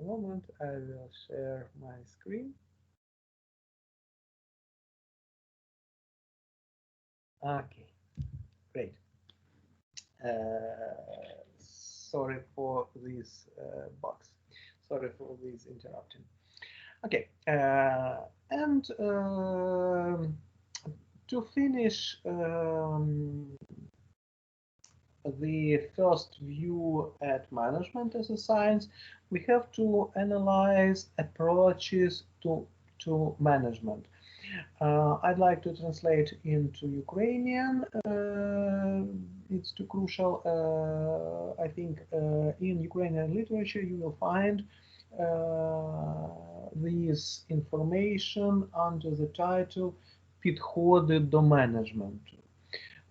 a moment. I will share my screen. Okay, great. Sorry for this box. Sorry for this interrupting. Okay, and to finish the first view at management as a science, we have to analyze approaches to management. I'd like to translate into Ukrainian. It's too crucial. I think in Ukrainian literature you will find this information under the title «Підходи до менеджменту».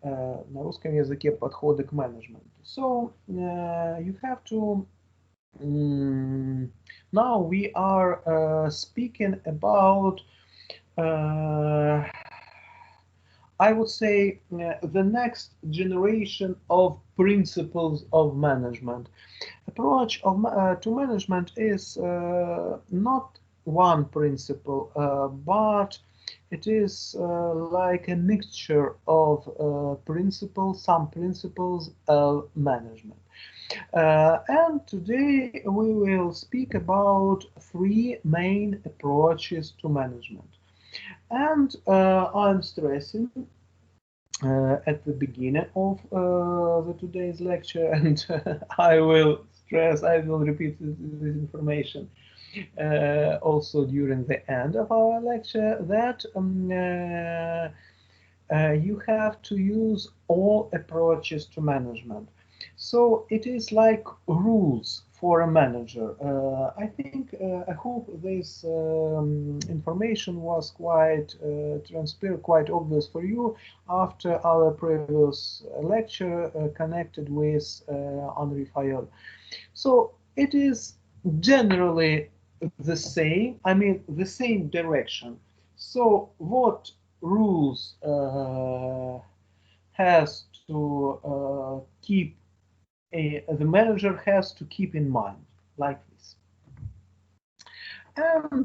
На русском языке «Подходы к менеджменту». So you have to now we are speaking about I would say the next generation of principles of management. Approach to management is not one principle, but it is like a mixture of some principles of management. And today we will speak about three main approaches to management. And I'm stressing at the beginning of the today's lecture, and I will repeat this information also during the end of our lecture, that you have to use all approaches to management. So it is like rules for a manager. I hope this information was quite transparent, quite obvious for you after our previous lecture connected with Henri Fayol. So it is generally the same, I mean, the same direction. So what rules has to keep the manager has to keep in mind, like this. And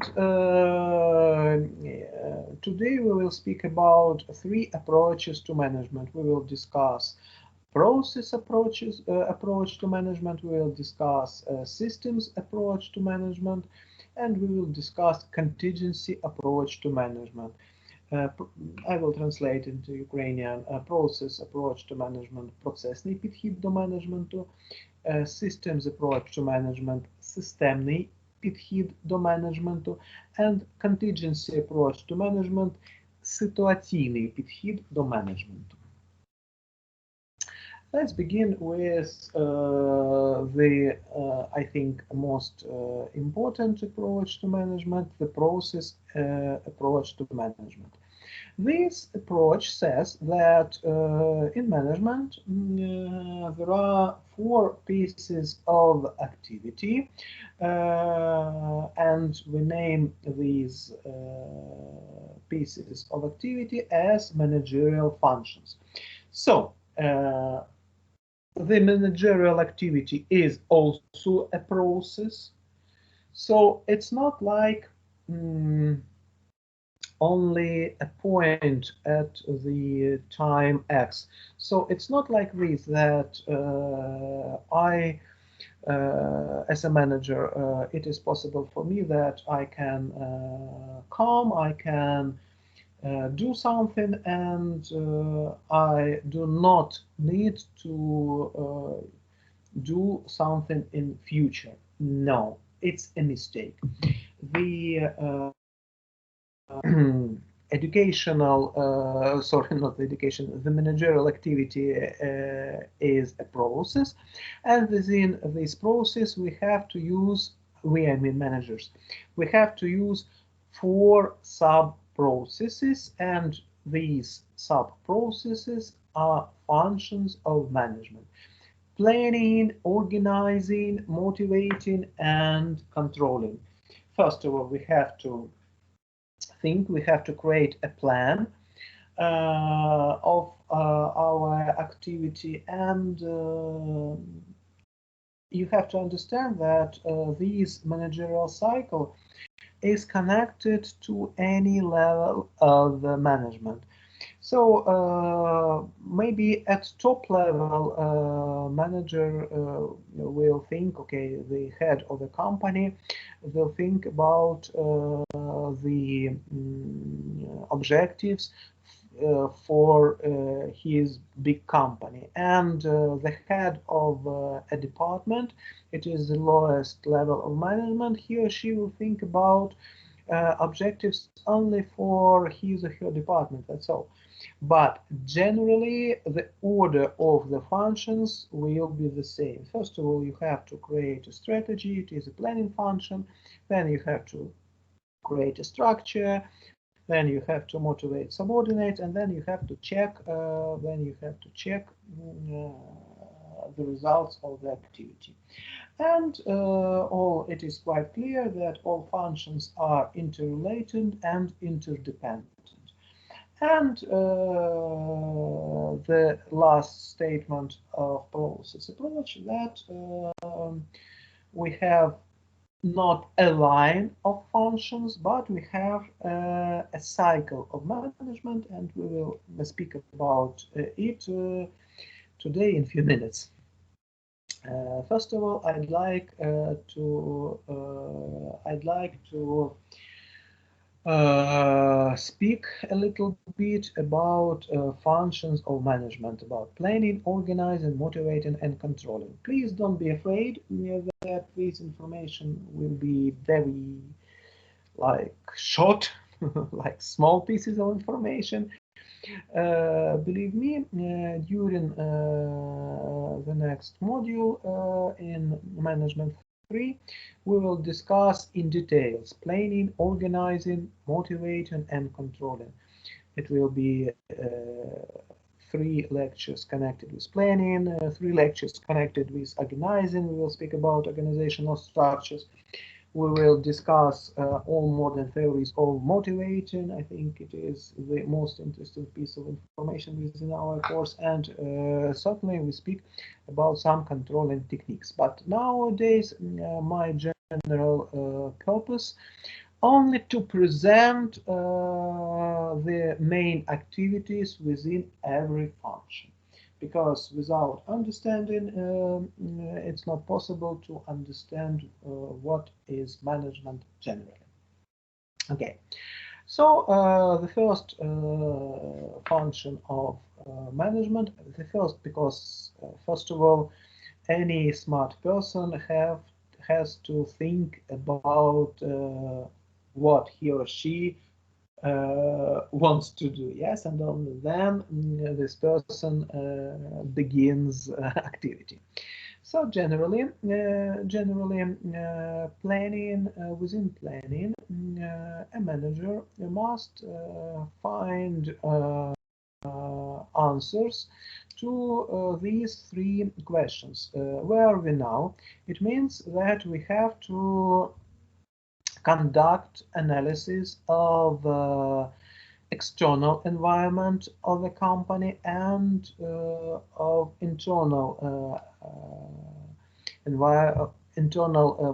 today we will speak about three approaches to management. We will discuss process approach to management. We will discuss systems approach to management, and we will discuss contingency approach to management. I will translate into Ukrainian process approach to management, процесний підхід до менеджменту, systems approach to management, системний підхід до менеджменту, and contingency approach to management, ситуаційний підхід до менеджменту. Let's begin with I think, most important approach to management, the process approach to management. This approach says that in management there are four pieces of activity, and we name these pieces of activity as managerial functions. So the managerial activity is also a process. So it's not like only a point at the time X. So it's not like this that as a manager, it is possible for me that I can come, I can do something, and I do not need to do something in future. No, it's a mistake. The the managerial activity is a process, and within this process we have to use, I mean managers, we have to use four sub-processes, and these sub-processes are functions of management: planning, organizing, motivating, and controlling. First of all, we have to create a plan of our activity, and you have to understand that this managerial cycle is connected to any level of the management. So maybe at top level, manager will think, okay, the head of the company will think about the objectives for his big company, and the head of a department, it is the lowest level of management, he or she will think about objectives only for his or her department, that's all. But generally, the order of the functions will be the same. First of all, you have to create a strategy, it is a planning function, then you have to create a structure, then you have to motivate subordinates, and then you have to check the results of the activity. And it is quite clear that all functions are interrelated and interdependent. And the last statement of process approach, that we have not a line of functions, but we have a cycle of management, and we will speak about it today in a few minutes. First of all, I'd like to speak a little bit about functions of management, about planning, organizing, motivating, and controlling. Please don't be afraid that this information will be very short, like small pieces of information. Believe me, during the next module in Management 3, we will discuss in details planning, organizing, motivating, and controlling. It will be 3 lectures connected with planning, 3 lectures connected with organizing. We will speak about organizational structures. We will discuss all modern theories of motivating. I think it is the most interesting piece of information within our course, and certainly we speak about some controlling techniques. But nowadays, my general purpose only to present the main activities within every function, because without understanding, it's not possible to understand what is management generally. Okay, so the first function of management, because first of all, any smart person has to think about what he or she wants to do, yes, and only then this person begins activity. So generally, planning, within planning, a manager must find answers to these 3 questions. Where are we now? It means that we have to conduct analysis of external environment of the company and of internal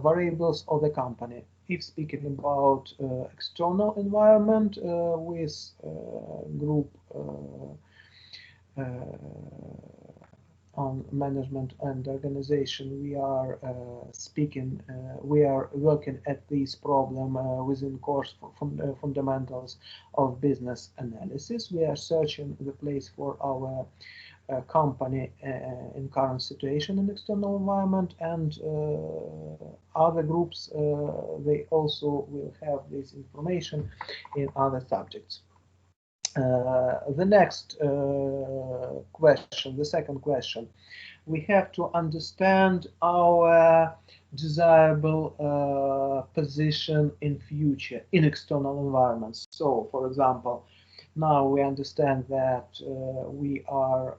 variables of the company. If speaking about external environment with group on management and organization, we are we are working at this problem within course from fundamentals of business analysis. We are searching the place for our company in current situation in external environment, and other groups they also will have this information in other subjects. The next question, the second question, we have to understand our desirable position in future in external environments. So, for example, now we understand that we are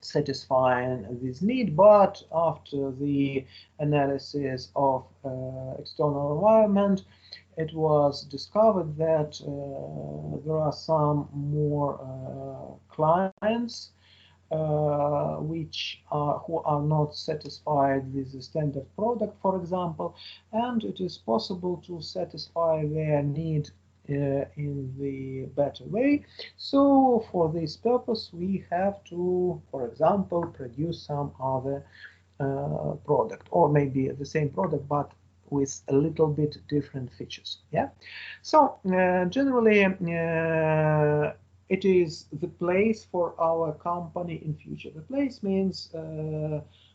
satisfying this need, but after the analysis of external environment, it was discovered that there are some more clients who are not satisfied with the standard product, for example, and it is possible to satisfy their need in the better way. So for this purpose, we have to, for example, produce some other product, or maybe the same product but with a little bit different features. Yeah. So generally, it is the place for our company in future. The place means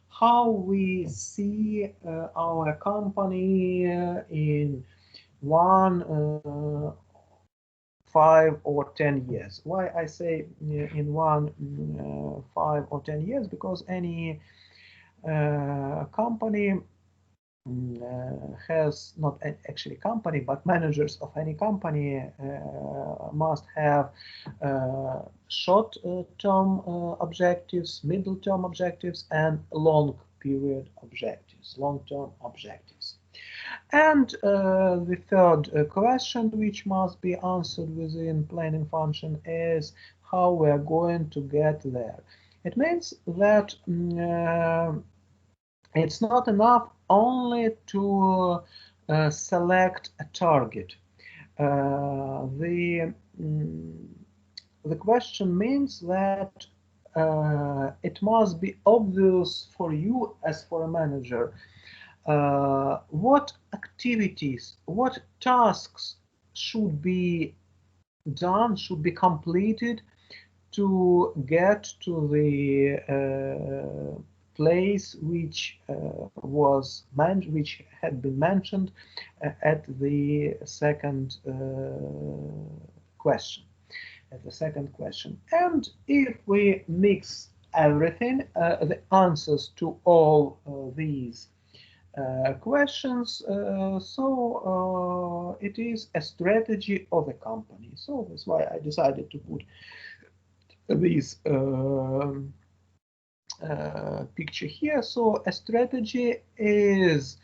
how we see our company in 1, 5 or 10 years. Why I say in 1, 5 or 10 years? Because any company has not actually company, but managers of any company must have short-term objectives, middle-term objectives, and long-period objectives, long-term objectives. And the third question, which must be answered within planning function, is how we are going to get there. It means that it's not enough only to select a target. The question means that it must be obvious for you as for a manager what activities, what tasks should be done, should be completed to get to the place which which had been mentioned at the second question. And if we mix everything, the answers to all these questions, so it is a strategy of a company. So that's why I decided to put this picture here. So a strategy is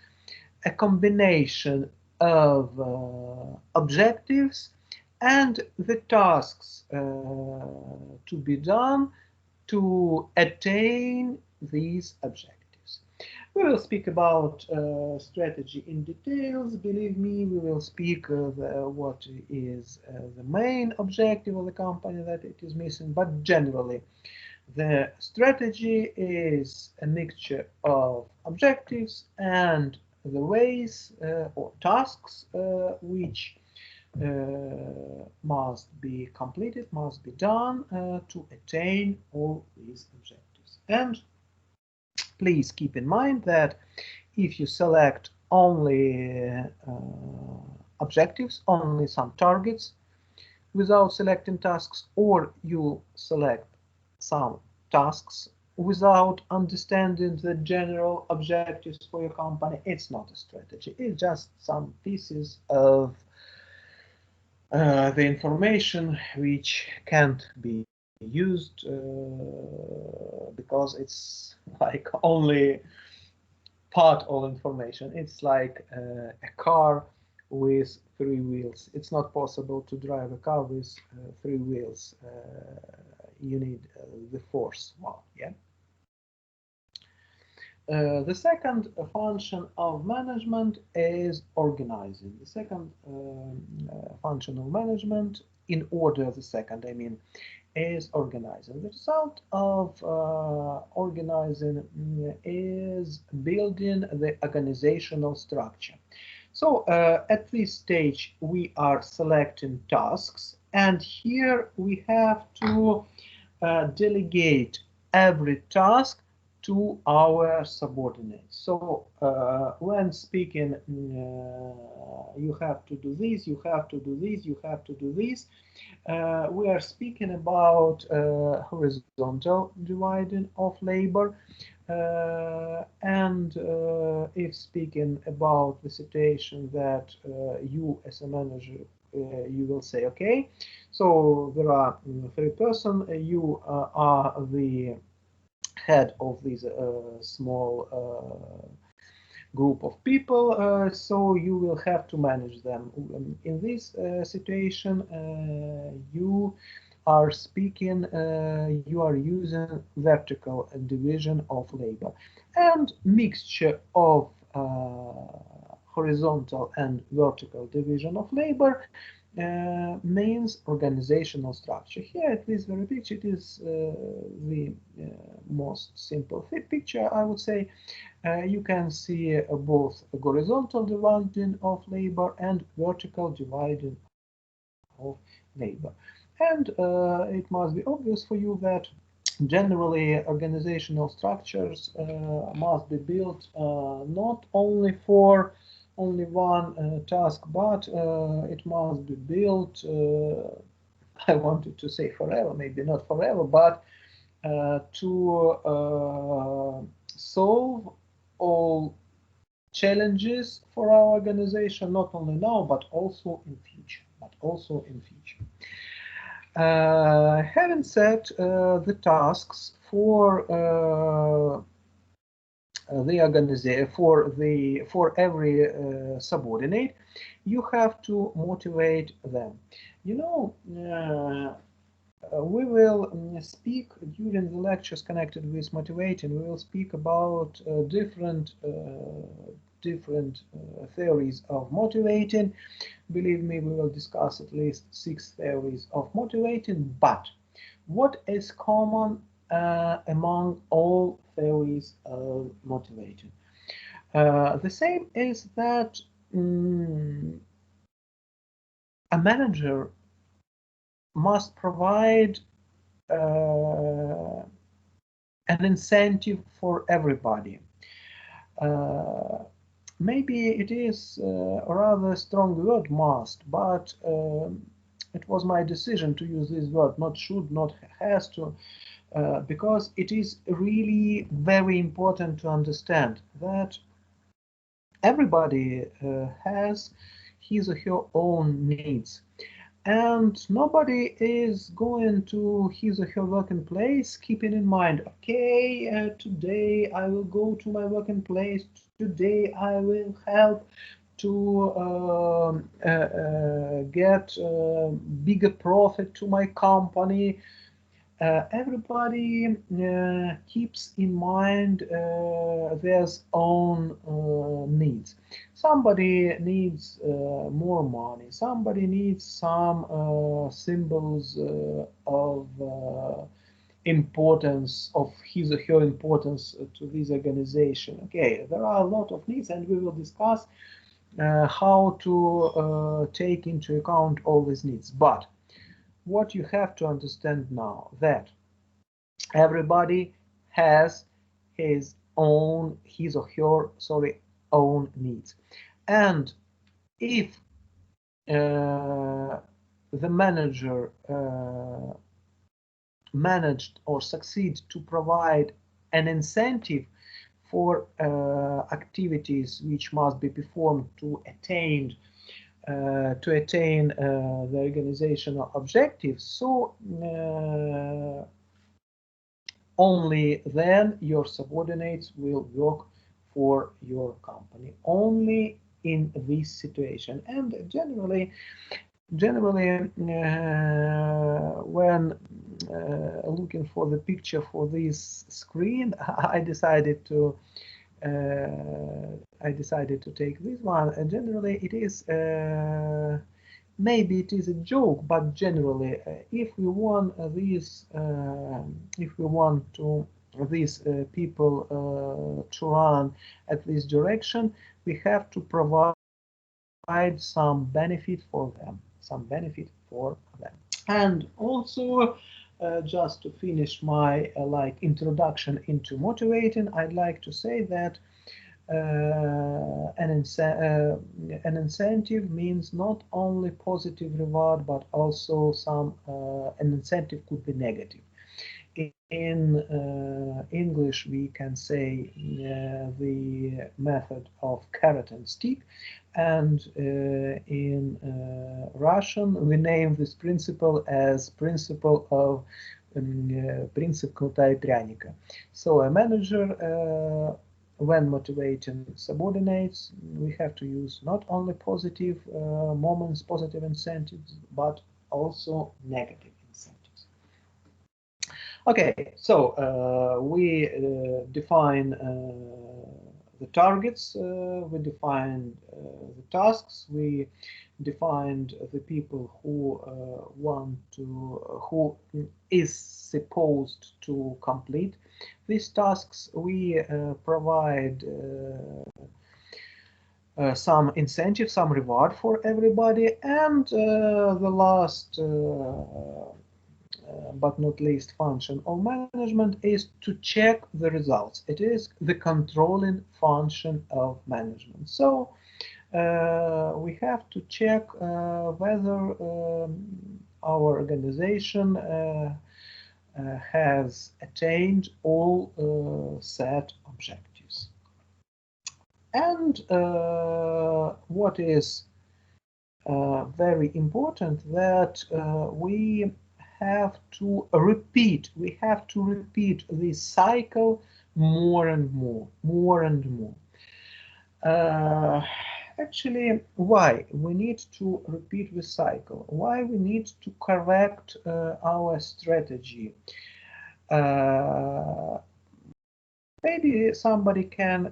a combination of objectives and the tasks to be done to attain these objectives. We will speak about strategy in details. Believe me, we will speak what is the main objective of the company that it is missing, but generally the strategy is a mixture of objectives and the ways or tasks which must be completed, must be done to attain all these objectives. And please keep in mind that if you select only objectives, only some targets, without selecting tasks, or you select some tasks without understanding the general objectives for your company, it's not a strategy. It's just some pieces of the information which can't be used because it's like only part of information. It's like a car with 3 wheels. It's not possible to drive a car with 3 wheels. You need the fourth one. Yeah. The second function of management is organizing. The second function of management, in order, the second, I mean, is organizing. The result of organizing is building the organizational structure. So at this stage, we are selecting tasks, and here we have to delegate every task to our subordinates. So when speaking, you have to do this, you have to do this, you have to do this. We are speaking about horizontal dividing of labor. And if speaking about the situation that you as a manager, you will say, okay, so there are 3 persons, you are the head of this small group of people, so you will have to manage them. In this situation, you are speaking, you are using vertical division of labor, and mixture of horizontal and vertical division of labor means organizational structure. Here at this very picture, it is the most simple picture, I would say. You can see both horizontal dividing of labor and vertical dividing of labor. And it must be obvious for you that generally organizational structures must be built not only for only one task, but it must be built, I wanted to say forever, maybe not forever, but to solve all challenges for our organization, not only now, but also in future. Having said the tasks for the organization, for every subordinate, you have to motivate them. You know, we will speak during the lectures connected with motivating. We will speak about different theories of motivating. Believe me, we will discuss at least 6 theories of motivating. But what is common among all theories of motivating? The same is that a manager must provide an incentive for everybody. Maybe it is a rather strong word, must, but it was my decision to use this word, not should, not has to, because it is really very important to understand that everybody has his or her own needs. And nobody is going to his or her working place keeping in mind, okay, today I will go to my working place, today I will help to get bigger profit to my company. Everybody keeps in mind their own needs. Somebody needs more money. Somebody needs some symbols of importance, of his or her importance to this organization. Okay, there are a lot of needs, and we will discuss how to take into account all these needs. But what you have to understand now, that everybody has his or her own needs, and if the manager managed or succeed to provide an incentive for activities which must be performed to attain the organizational objectives, so only then your subordinates will work for your company. Only in this situation. And generally, when looking for the picture for this screen, I decided to take this one. And generally, it is maybe it is a joke, but generally, if we want these people to run at this direction, we have to provide some benefit for them. And also, just to finish my introduction into motivating, I'd like to say that an incentive means not only positive reward, but also an incentive could be negative. In English, we can say the method of carrot and stick, and in Russian, we name this principle as principle of принцип кнута и пряника. So a manager, when motivating subordinates, we have to use not only positive moments, positive incentives, but also negative incentives. Okay, so we define the targets, we defined the tasks, we defined the people who who is supposed to complete these tasks. We provide some incentive, some reward for everybody, and the last but not least function of management is to check the results. It is the controlling function of management. So we have to check whether our organization has attained all set objectives. And what is very important, that we have to repeat this cycle more and more. Actually, why we need to repeat the cycle? Why we need to correct our strategy? Maybe somebody can.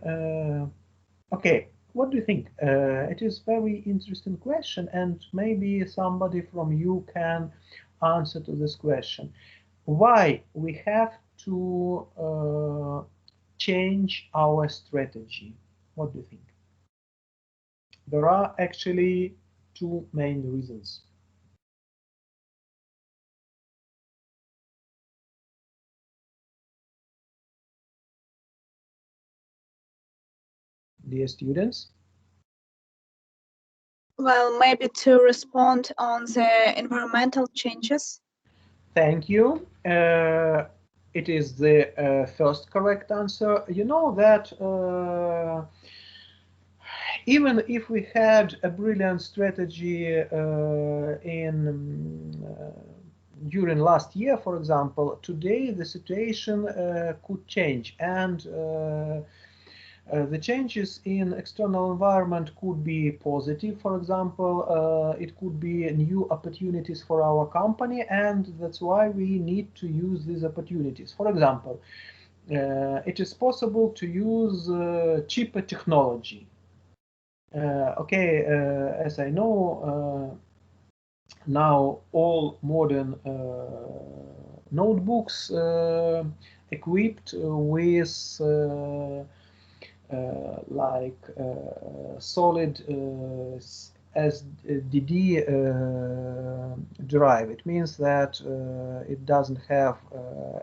Okay, what do you think? It is very interesting question, and maybe somebody from you can answer to this question. Why we have to change our strategy? What do you think? There are actually two main reasons. Dear students? Well, maybe to respond on the environmental changes. Thank you. It is the first correct answer. You know that even if we had a brilliant strategy during last year, for example, today the situation could change, and the changes in external environment could be positive. For example, it could be new opportunities for our company, and that's why we need to use these opportunities. For example, it is possible to use cheaper technology. Okay, as I know, now all modern notebooks equipped with like solid SSD drive. It means that it doesn't have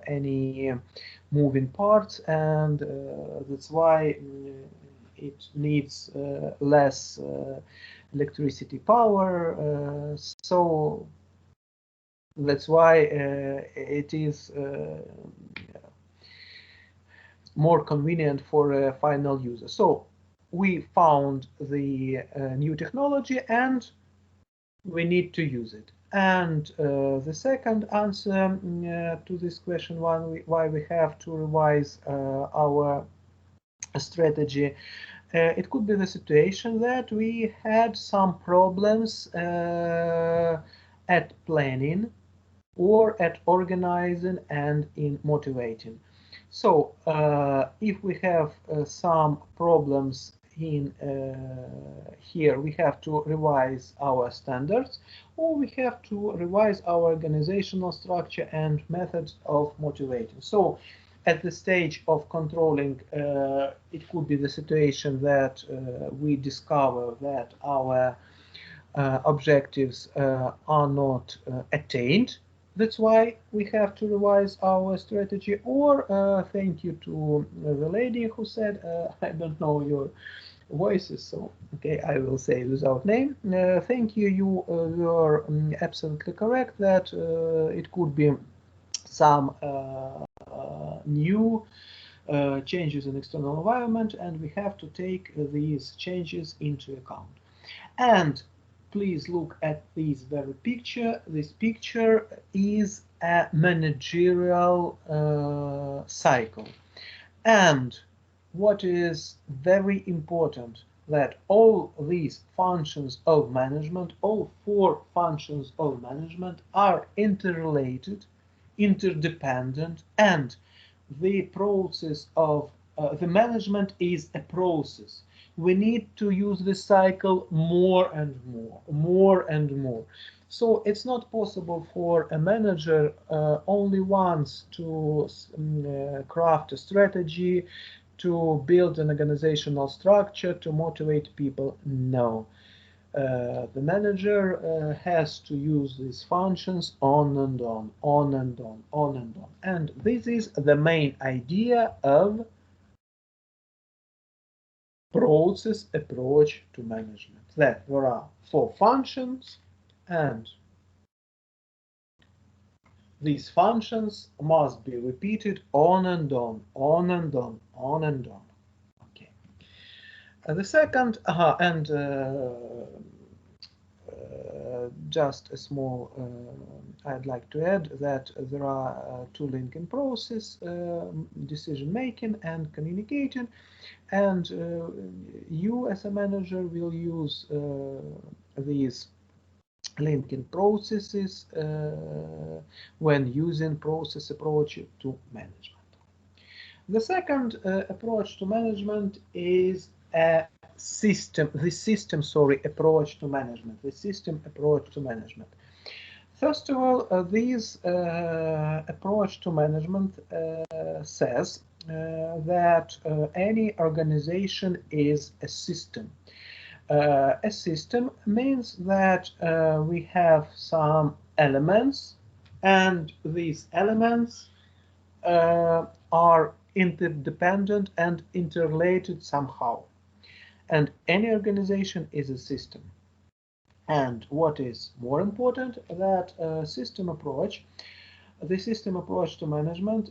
any moving parts, and that's why it needs less electricity power. So that's why it is more convenient for a final user. So we found the new technology and we need to use it. And the second answer to this question, why we have to revise our strategy, it could be the situation that we had some problems at planning or at organizing and in motivating. So if we have some problems in here, we have to revise our standards, or we have to revise our organizational structure and methods of motivating. So at the stage of controlling, it could be the situation that we discover that our objectives are not attained. That's why we have to revise our strategy. Or thank you to the lady who said, I don't know your voices, so okay, I will say without name. Thank you, you were absolutely correct that it could be some new changes in external environment, and we have to take these changes into account. And please look at this very picture. This picture is a managerial cycle. And what is very important, that all these functions of management, all 4 functions of management, are interrelated, interdependent, and the process of the management is a process. We need to use this cycle more and more and more. So it's not possible for a manager only once to craft a strategy, to build an organizational structure, to motivate people. No. The manager has to use these functions on and on, on and on, on and on. And this is the main idea of process approach to management. That there are 4 functions, and these functions must be repeated on and on, on and on, on and on. Okay. The second, just a small, I'd like to add that there are 2 linking process, decision making and communicating, and you as a manager will use these linking processes when using process approach to management. The second approach to management is a system approach to management. The system approach to management. First of all, this approach to management says that any organization is a system. A system means that we have some elements, and these elements are interdependent and interrelated somehow. And any organization is a system. And what is more important, that the system approach to management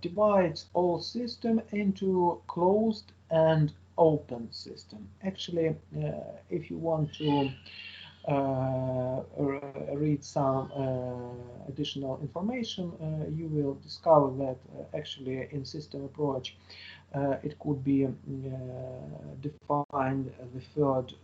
divides all system into closed and open system. Actually, if you want to read some additional information, you will discover that actually in system approach it could be defined the third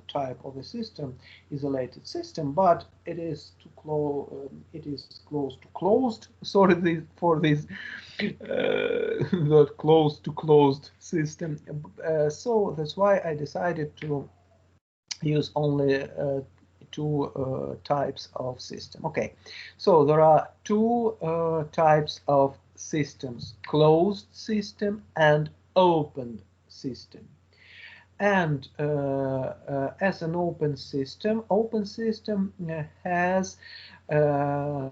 type of a system, isolated system, but it is close to closed. Sorry for this word, close to closed system. So that's why I decided to use only 2 types of system. Okay, so there are 2 types of systems: closed system and open system. And as an open system has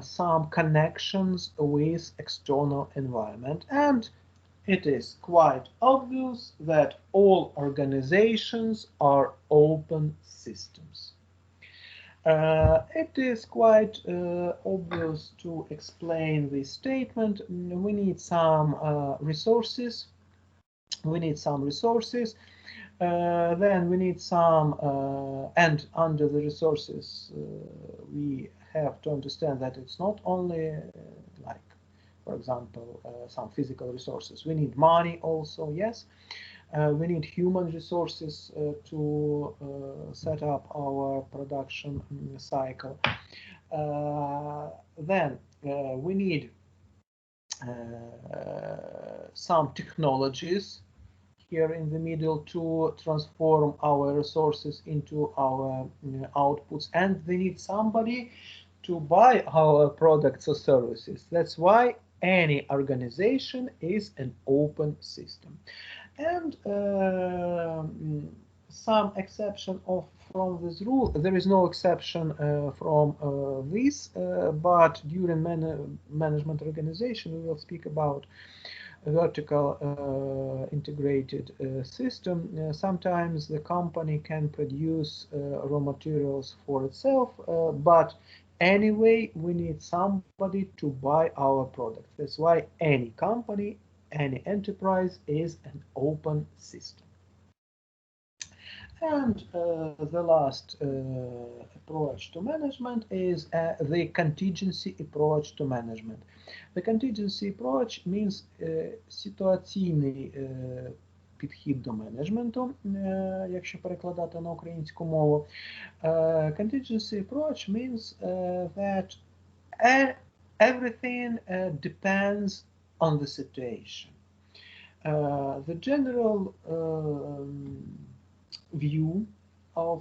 some connections with external environment, and it is quite obvious that all organizations are open systems. It is quite obvious to explain this statement. We need some resources. Then we need some, and under the resources, we have to understand that it's not only like, for example, some physical resources. We need money also, yes. We need human resources to set up our production cycle. Then we need some technologies here in the middle to transform our resources into our outputs, and we need somebody to buy our products or services. That's why any organization is an open system. And some exception from this rule. There is no exception from this, but during management organization we will speak about a vertical integrated system. Sometimes the company can produce raw materials for itself, but anyway we need somebody to buy our product. That's why any company, any enterprise is an open system. And the last approach to management is the contingency approach to management. The contingency approach means ситуативный підхід до менеджменту, якщо перекладати на українську мову. Contingency approach means that everything depends on the situation. The general view of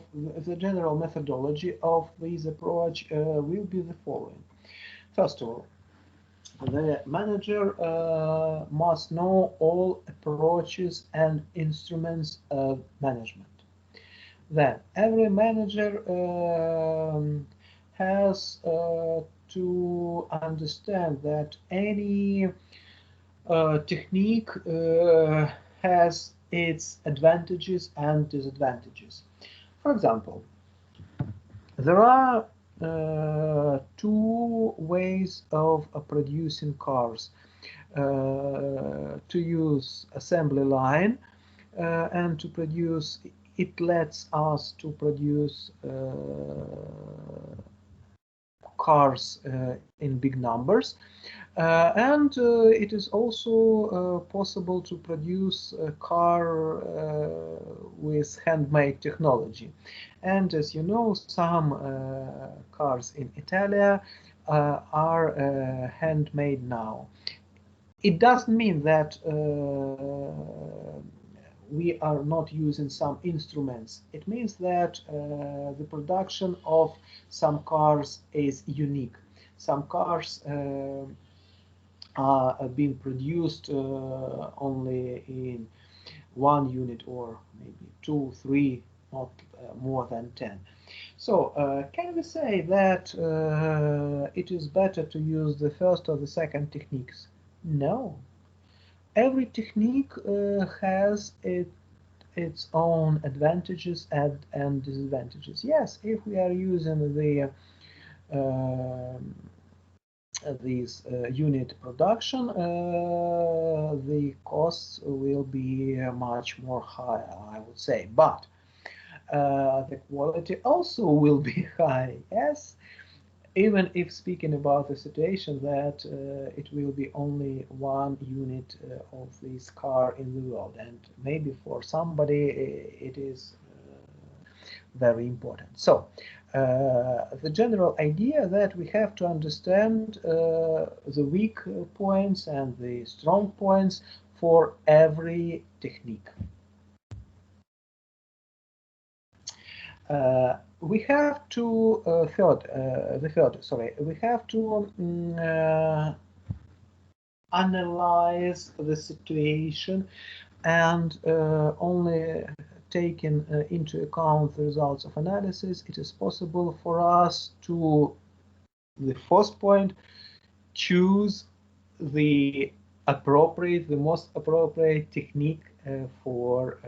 the general methodology of this approach will be the following. First of all, the manager must know all approaches and instruments of management. Then every manager has to understand that any technique has its advantages and disadvantages. For example, there are two ways of producing cars. To use assembly line and to produce, it lets us to produce cars in big numbers. And it is also possible to produce a car with handmade technology. And as you know, some cars in Italy are handmade now. It doesn't mean that we are not using some instruments. It means that the production of some cars is unique. Some cars are being produced only in one unit or maybe 2, 3, not more than 10. So can we say that it is better to use the first or the second techniques? No. Every technique has its own advantages and disadvantages. Yes, if we are using the this unit production, the costs will be much more higher, I would say, but the quality also will be high, yes, even if speaking about the situation that it will be only one unit of this car in the world, and maybe for somebody it is very important. So the general idea that we have to understand the weak points and the strong points for every technique. We have to we have to analyze the situation and only taking into account the results of analysis, it is possible for us to, the first point, choose the most appropriate technique for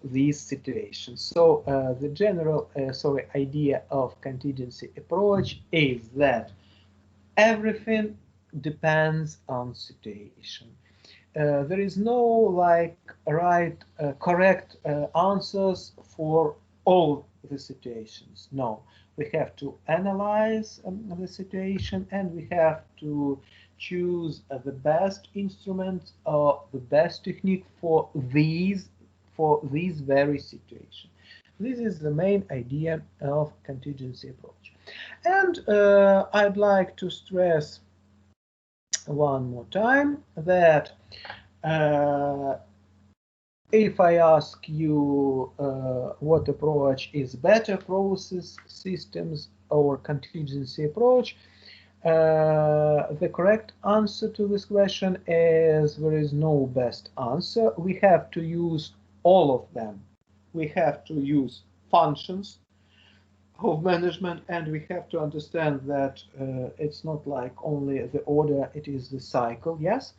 these situations. So the general idea of contingency approach is that everything depends on situation. There is no correct answers for all the situations. No, we have to analyze the situation, and we have to choose the best instrument or the best technique for these very situation. This is the main idea of contingency approach. And I'd like to stress one more time that if I ask you what approach is better, process, systems, or contingency approach, the correct answer to this question is there is no best answer. We have to use all of them. We have to use functions of management, and we have to understand that it's not like only the order, it is the cycle. Yes,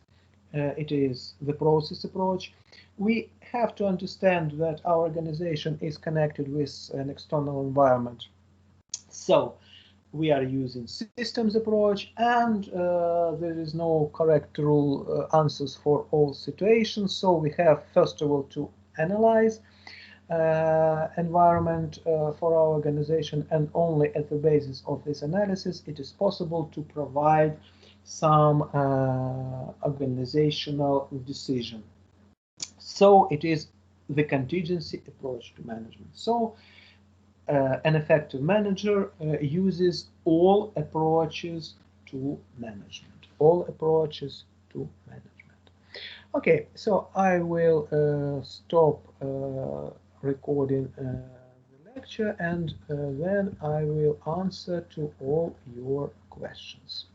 it is the process approach. We have to understand that our organization is connected with an external environment. So we are using systems approach, and there is no correct rule answers for all situations. So we have, first of all, to analyze environment for our organization, and only at the basis of this analysis it is possible to provide some organizational decision. So it is the contingency approach to management. So an effective manager uses all approaches to management. All approaches to management. Okay, so I will stop recording the lecture, and then I will answer to all your questions.